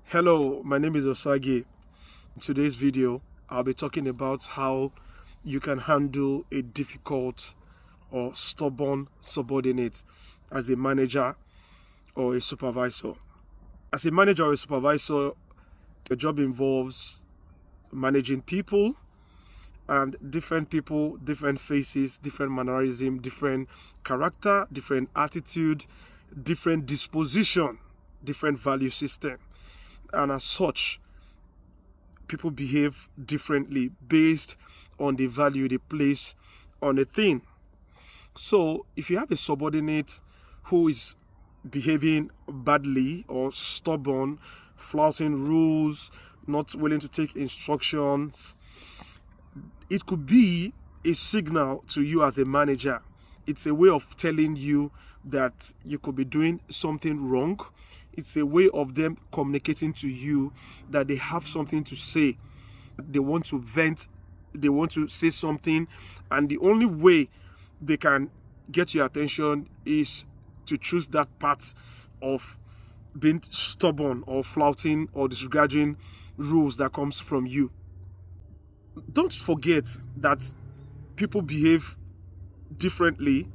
Hello, my name is Osage. In today's video, I'll be talking about how you can handle a difficult or stubborn subordinate as a manager or a supervisor. As a manager or a supervisor, your job involves managing people, and different people, different faces, different mannerism, different character, different attitude, different disposition, different value system. And as such, people behave differently based on the value they place on a thing. So if you have a subordinate who is behaving badly or stubborn, flouting rules, not willing to take instructions, it could be a signal to you as a manager. It's a way of telling you that you could be doing something wrong. It's a way of them communicating to you that they have something to say. They want to vent, they want to say something, and the only way they can get your attention is to choose that path of being stubborn or flouting or disregarding rules that comes from you. Don't forget that people behave differently.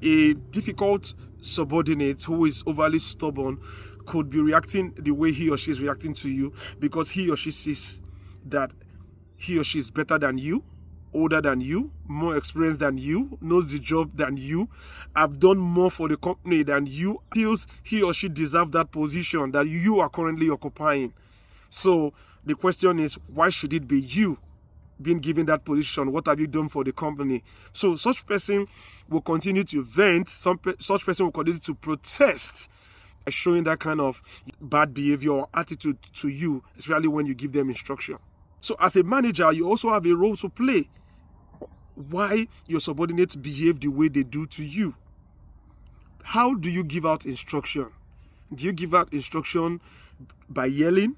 A difficult subordinate who is overly stubborn could be reacting the way he or she is reacting to you because he or she sees that he or she is better than you, older than you, more experienced than you, knows the job than you, have done more for the company than you, feels he or she deserves that position that you are currently occupying. So the question is, why should it be you being given that position? What have you done for the company? So such person will continue to vent, such person will continue to protest, showing that kind of bad behavior or attitude to you, especially when you give them instruction. So as a manager, you also have a role to play. Why your subordinates behave the way they do to you? How do you give out instruction? Do you give out instruction by yelling?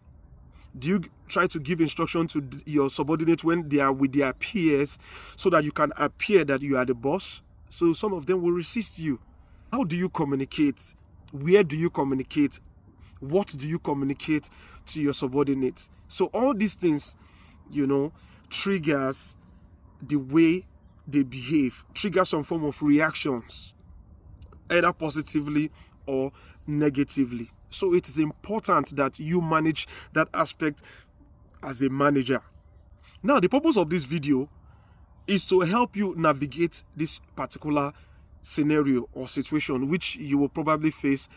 Do you try to give instruction to your subordinates when they are with their peers so that you can appear that you are the boss? So some of them will resist you. How do you communicate? Where do you communicate? What do you communicate to your subordinates? So all these things, triggers the way they behave, trigger some form of reactions, either positively or negatively. So it is important that you manage that aspect as a manager. Now, the purpose of this video is to help you navigate this particular scenario or situation which you will probably face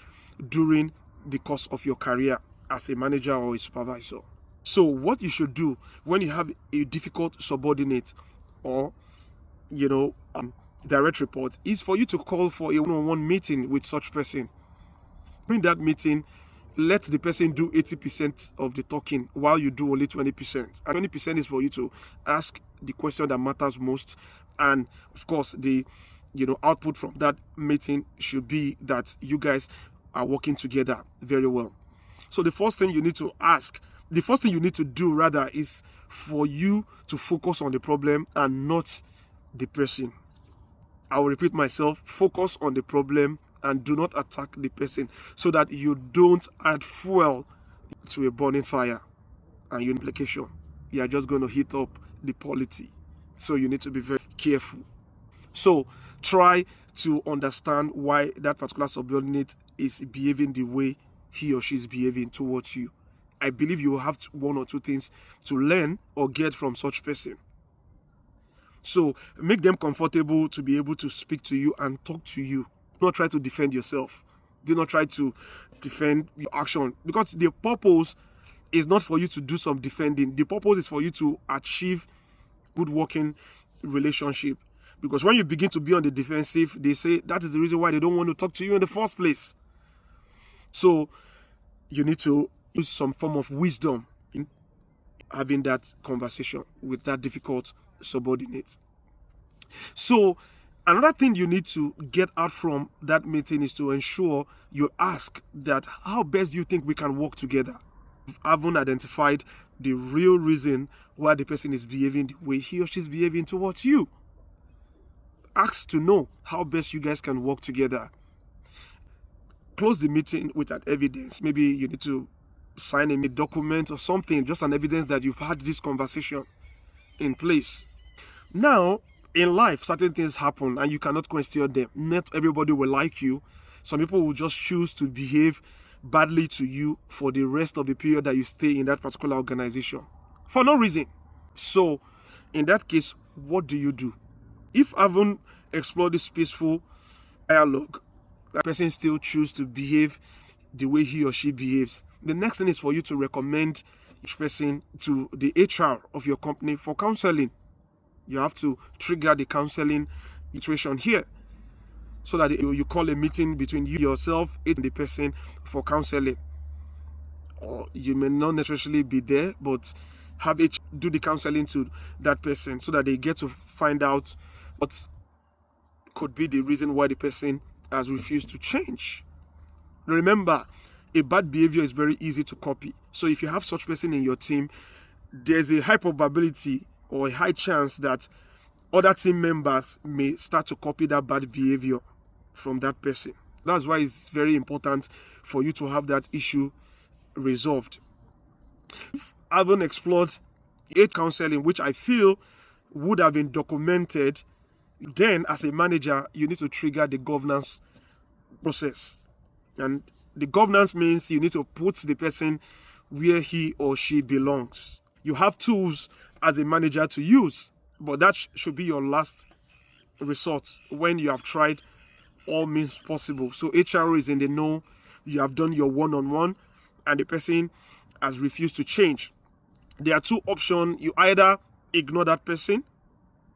during the course of your career as a manager or a supervisor. So what you should do when you have a difficult subordinate or direct report is for you to call for a one-on-one meeting with such person. During that meeting, let the person do 80% of the talking while you do only 20%. And 20% is for you to ask the question that matters most. And of course, the output from that meeting should be that you guys are working together very well. So the first thing you need to do rather is for you to focus on the problem and not the person. I will repeat myself, focus on the problem and do not attack the person so that you don't add fuel to a burning fire and your implication. You are just going to heat up the polity. So you need to be very careful. So try to understand why that particular subordinate is behaving the way he or she is behaving towards you. I believe you will have one or two things to learn or get from such person. So make them comfortable to be able to speak to you and talk to you. Do not try to defend yourself. Do not try to defend your action, because the purpose is not for you to do some defending. The purpose is for you to achieve good working relationship. Because when you begin to be on the defensive, they say that is the reason why they don't want to talk to you in the first place. So you need to use some form of wisdom in having that conversation with that difficult subordinate. So another thing you need to get out from that meeting is to ensure you ask that how best do you think we can work together? Haven't identified the real reason why the person is behaving the way he or she is behaving towards you. Ask to know how best you guys can work together. Close the meeting with an evidence. Maybe you need to sign a document or something, just an evidence that you've had this conversation in place. Now, in life, certain things happen and you cannot question them. Not everybody will like you. Some people will just choose to behave badly to you for the rest of the period that you stay in that particular organization for no reason. So, in that case, what do you do? If I haven't explored this peaceful dialogue, that person still choose to behave the way he or she behaves, the next thing is for you to recommend each person to the HR of your company for counseling. You have to trigger the counseling situation here, so that you call a meeting between you, yourself, and the person for counseling. Or you may not necessarily be there, but have it do the counseling to that person so that they get to find out what could be the reason why the person has refused to change. Remember, a bad behavior is very easy to copy. So if you have such person in your team, there's a high probability or a high chance that other team members may start to copy that bad behavior from that person. That's why it's very important for you to have that issue resolved. I haven't explored aid counseling, which I feel would have been documented. Then, as a manager, you need to trigger the governance process. And the governance means you need to put the person where he or she belongs. You have tools as a manager to use, but that should be your last resort when you have tried all means possible. So HR is in the know, you have done your one-on-one, and the person has refused to change. There are two options. You either ignore that person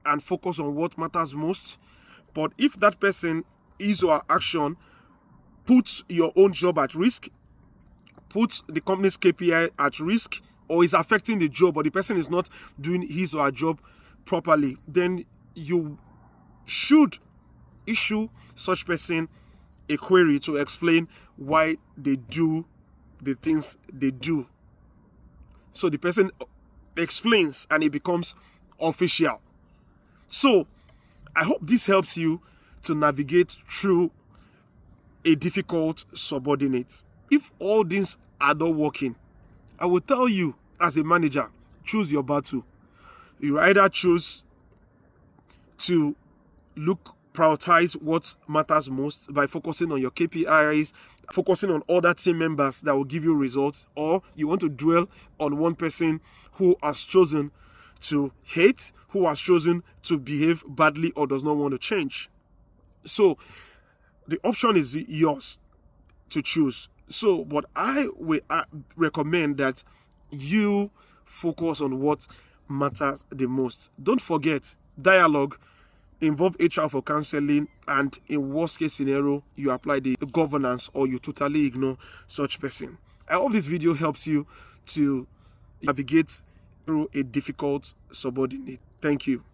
and focus on what matters most, but if that person, his or her action, puts your own job at risk, puts the company's KPI at risk, or is affecting the job, but the person is not doing his or her job properly, then you should issue such person a query to explain why they do the things they do. So the person explains and it becomes official. So I hope this helps you to navigate through a difficult subordinate. If all things are not working, I will tell you as a manager, choose your battle. You either choose to prioritize what matters most by focusing on your KPIs, focusing on other team members that will give you results, or you want to dwell on one person who has chosen to hate, who has chosen to behave badly or does not want to change. So the option is yours to choose. So, but I will recommend that you focus on what matters the most. Don't forget, dialogue involve HR for counseling, and in worst case scenario, you apply the governance or you totally ignore such person. I hope this video helps you to navigate through a difficult subordinate. Thank you.